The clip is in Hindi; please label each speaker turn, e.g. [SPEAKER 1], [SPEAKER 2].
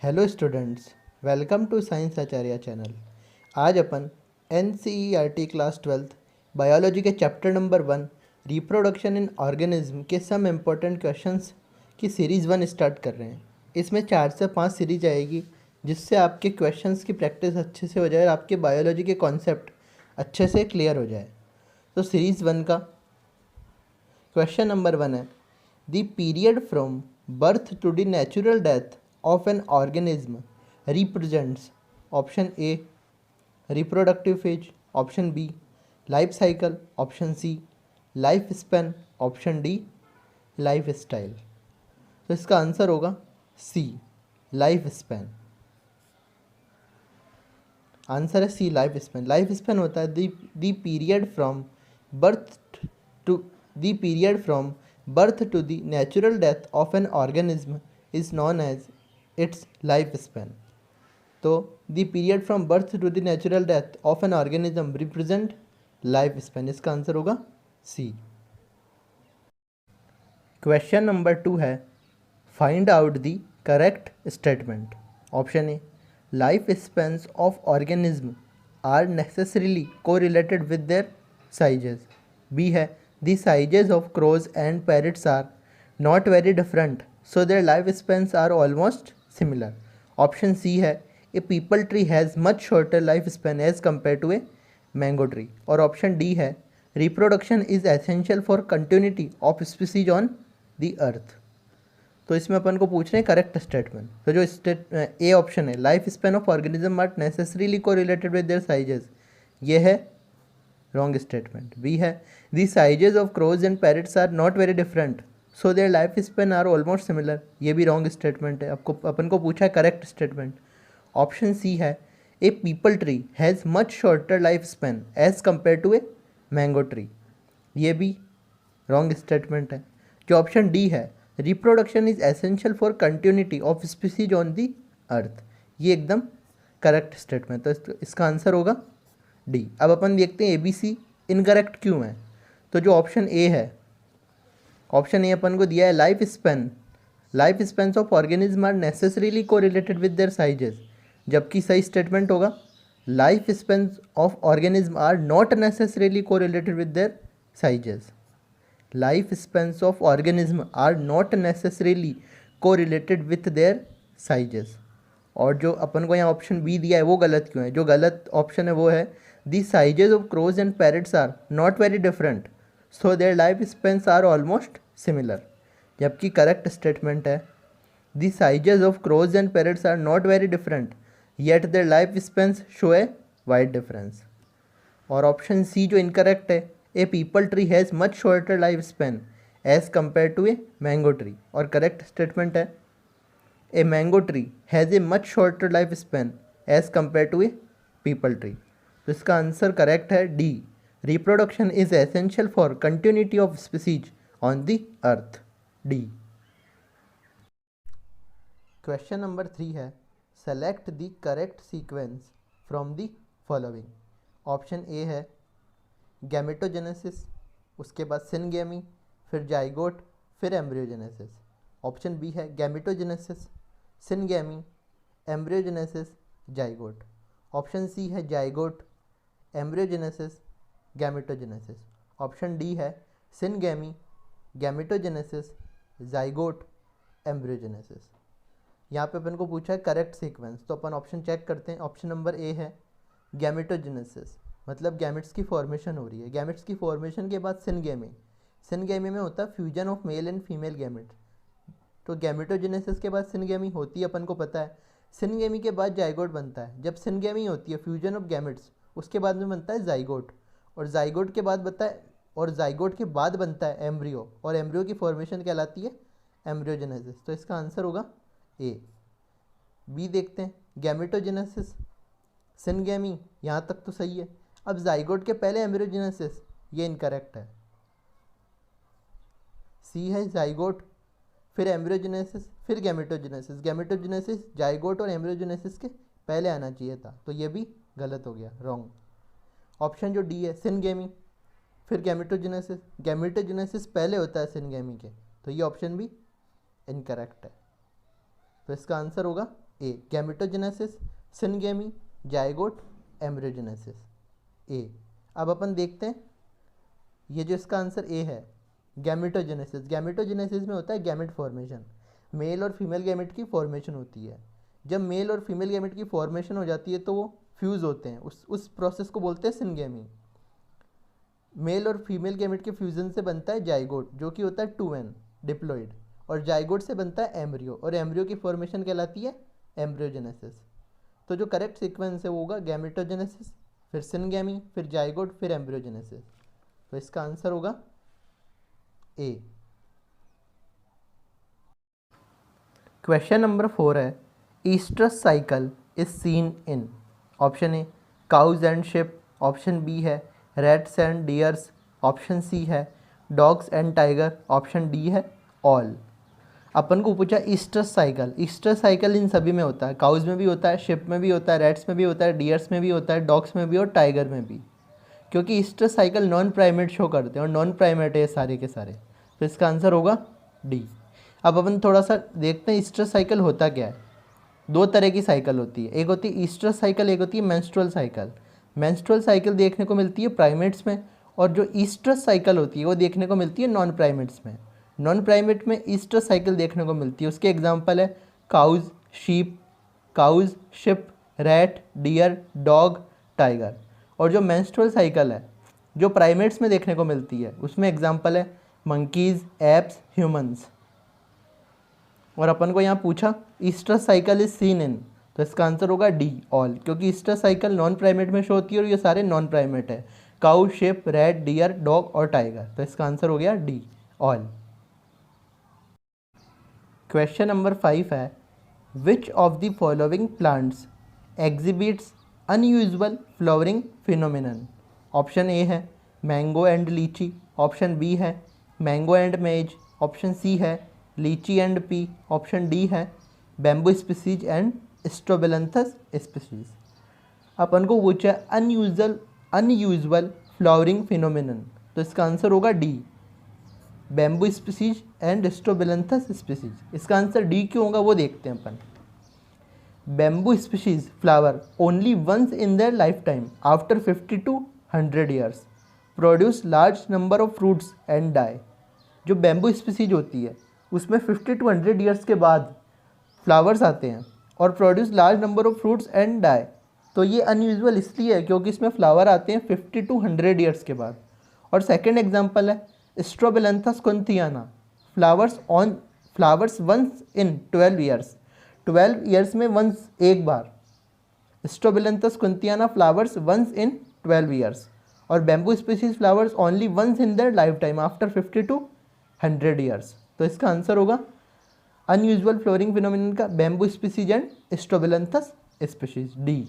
[SPEAKER 1] Hello students, welcome to science Acharya channel. आज अपन NCERT क्लास 12th बायोलॉजी के chapter number 1 reproduction in organism के सम इम्पोर्टेंट क्वेश्चंस की सीरीज़ 1 स्टार्ट कर रहे हैं। इसमें 4 से 5 सीरीज आएगी, जिससे आपके क्वेश्चंस की प्रैक्टिस अच्छे से हो जाए और आपके बायोलॉजी के कॉन्सेप्ट अच्छे से क्लियर हो जाए। तो सीरीज़ 1 का क्वेश्चन नंबर 1 है, the period from birth to the natural death of an organism represents option A reproductive phase, option B life cycle, option C life span, option D lifestyle। तो इसका आंसर होगा C लाइफ स्पैन। आंसर है C life span. Life span होता है the period from birth to the period from birth to the natural death of an organism is known as its life span. तो the period from birth to the natural death of an organism represent life span. इसका आंसर होगा सी। क्वेश्चन नंबर 2 है, find out the correct statement. Option A, life spans of organism are necessarily correlated with their sizes. B है, the sizes of crows and parrots are not very different so their lifespans are almost similar. Option C है, a people tree has much shorter lifespan as compared to a mango tree. और option D है, reproduction is essential for continuity of species on the earth। तो इसमें अपन को पूछ रहे हैं करेक्ट स्टेटमेंट। तो जो ए ऑप्शन है, life span of organism are necessarily correlated with their sizes, ये है रॉन्ग स्टेटमेंट। बी है, the sizes of crows and parrots are not very different so their life span are almost similar, ये भी रॉन्ग स्टेटमेंट है। अपन को पूछा है करेक्ट स्टेटमेंट। ऑप्शन सी है, a peepal tree has much shorter life span as compare to a mango tree, ये भी रॉन्ग स्टेटमेंट है। जो ऑप्शन डी है, reproduction is essential for continuity of species on the earth, ये एकदम करेक्ट स्टेटमेंट। तो इसका आंसर होगा डी। अब अपन देखते हैं ABC इनकरेक्ट क्यों है। तो जो ऑप्शन ए है, ऑप्शन ए अपन को दिया है life spans of organism are necessarily correlated with their sizes, जबकि सही स्टेटमेंट होगा life spans of organism are not necessarily correlated with their sizes. Life spans of organism are not necessarily correlated with their sizes. और जो अपन को यहाँ ऑप्शन बी दिया है वो गलत क्यों है। जो गलत ऑप्शन है वो है, the sizes of crows and parrots are not very different so their life spans are almost similar, जबकि करेक्ट स्टेटमेंट है, the sizes of crows and parrots are not very different yet their life spans show a wide difference. और ऑप्शन सी जो इनकरेक्ट है, a peepal tree has much shorter life span as compare to a mango tree, और करेक्ट स्टेटमेंट है, a mango tree has a much shorter life span as compare to a peepal tree. तो इसका आंसर करेक्ट है D, reproduction is essential for continuity of species on the earth, D. Question number 3 है, select the correct sequence from the following. Option A है गैमेटोजेनेसिस, उसके बाद सिनगेमी, फिर जाइगोट, फिर एम्ब्रियोजेनेसिस। ऑप्शन बी है gametogenesis, syngamy, embryogenesis, zygote. Option C है zygote, embryogenesis, gametogenesis. Option D है सिनगेमी, गैमेटोजेनेसिस, जाइगोट, एम्ब्रियोजेनेसिस। यहाँ पे अपन को पूछा है करेक्ट सीक्वेंस, तो अपन ऑप्शन चेक करते हैं। ऑप्शन नंबर ए है गैमेटोजेनेसिस, मतलब गैमेट्स की फॉर्मेशन हो रही है। गैमेट्स की फॉर्मेशन के बाद सिनगेमी में होता है fusion of male and female gametes. तो गैमेटोजेनेसिस के बाद सिनगेमी होती है, अपन को पता है। सिनगेमी के बाद जाइगोट बनता है। जब सिनगेमी होती है फ्यूजन ऑफ गैमेट्स, उसके बाद में बनता है जाइगोट, और जाइगोट के बाद बनता है एम्ब्रियो, और एम्ब्रियो की फॉर्मेशन कहलाती है एम्ब्रियोजेनेसिस। तो इसका आंसर होगा ए। बी देखते हैं, गैमेटोजेनेसिस, सिनगेमी, यहाँ तक तो सही है। अब जाइगोट के पहले एम्ब्रियोजेनेसिस, ये इनकरेक्ट है। सी है जाइगोट, फिर एम्ब्रियोजेनेसिस, फिर गैमेटोजेनेसिस। गैमेटोजेनेसिस जाइगोट और एम्ब्रियोजेनेसिस के पहले आना चाहिए था, तो ये भी गलत हो गया, रॉन्ग। ऑप्शन जो डी है सिनगेमी, फिर गैमेटोजेनेसिस पहले होता है सिनगेमी के, तो ये ऑप्शन भी इनकरेक्ट है। तो इसका आंसर होगा ए गैमेटोजेनेसिस, सिनगेमी, जाइगोट, एम्ब्रियोजेनेसिस। ए। अब अपन देखते हैं, ये जो इसका आंसर ए है गैमेटोजेनेसिस। गैमेटोजेनेसिस में होता है गैमेट फॉर्मेशन, मेल और फीमेल गैमेट की फॉर्मेशन होती है। जब मेल और फीमेल गैमेट की फॉर्मेशन हो जाती है तो वो फ्यूज़ होते हैं, उस प्रोसेस को बोलते हैं सिनगेमी। मेल और फीमेल गैमेट के फ्यूजन से बनता है जाइगोट, जो कि होता है 2n डिप्लॉइड, और जाइगोट से बनता है एम्ब्रियो, और एम्ब्रियो की फॉर्मेशन कहलाती है एम्ब्रियोजेनेसिस। तो जो करेक्ट सीक्वेंस है वो होगा गैमेटोजेनेसिस, फिर सिनगेमी, फिर जाइगोट, फिर एम्ब्रियोजेनेसिस। तो इसका आंसर होगा ए। क्वेश्चन नंबर 4 है, oestrus cycle is seen in. Option A cows and sheep, option B है rats and deers, option C है dogs and tiger, option D है ऑल। अपन को पूछा ईस्ट्रस साइकिल। ईस्ट्रस साइकिल इन सभी में होता है, काउज में भी होता है, शिप में भी होता है, रैट्स में भी होता है, डियर्स में भी होता है, डॉग्स में भी और टाइगर में भी, क्योंकि oestrus cycle non primate show करते हैं और नॉन प्राइमेट है सारे के सारे। तो इसका आंसर होगा डी। अब अपन थोड़ा सा देखते हैं ईस्ट्रस साइकिल होता क्या है। दो तरह की साइकिल होती है, एक होती है ईस्ट्रस साइकिल, एक होती है मेंस्ट्रुअल साइकिल। मेंस्ट्रुअल साइकिल देखने को मिलती है प्राइमेट्स में, और जो ईस्ट्रस साइकिल होती है वो देखने को मिलती है नॉन प्राइमेट्स में। नॉन प्राइमेट में ईस्ट्रस साइकिल देखने को मिलती है, उसके एग्जांपल है cows, sheep, cows, sheep, rat, deer, dog, tiger. और जो मेंस्ट्रुअल साइकिल है जो प्राइमेट्स में देखने को मिलती है, उसमें एग्जांपल है मंकीज़, एप्स, ह्यूमंस। और अपन को यहाँ पूछा oestrus cycle is seen in, तो इसका आंसर होगा डी ऑल, क्योंकि ईस्ट्रस साइकिल नॉन प्राइमेट में शो होती है और ये सारे नॉन प्राइमेट है, cow, sheep, rat, deer, dog और टाइगर। तो इसका आंसर हो गया डी ऑल। क्वेश्चन नंबर 5 है, which of the following plants exhibits unusual flowering phenomenon. Option A है mango and litchi, option B है mango and maize, option C है litchi and pea, option D है bamboo species and Strobilanthes species. अपन को पूछा अनयूजुअल फ्लावरिंग फिनोमिनन, तो इसका आंसर होगा D bamboo species and Strobilanthes species. इसका आंसर डी क्यों होगा वो देखते हैं अपन। Bamboo species flower only once in their life time after 50 to 100 years, produce large number of fruits and die. जो बैम्बू स्पीसीज होती है उसमें 50 to 100 ईयर्स के बाद फ्लावर्स आते हैं और produce large number of fruits and die. तो ये अनयूजुअल इसलिए है क्योंकि इसमें फ्लावर आते हैं 50 to 100 ईयर्स के बाद। और सेकेंड एग्जाम्पल है Strobilanthes kunthiana, flowers once in 12 years, 12 years में वंस एक बार। Strobilanthes kunthiana flowers once in 12 years, और bamboo species flowers only once in their life time after 50 to 100 years. तो इसका आंसर होगा अनयूजुअल फ्लोरिंग फिनोमिनन का bamboo species and Strobilanthes species, D.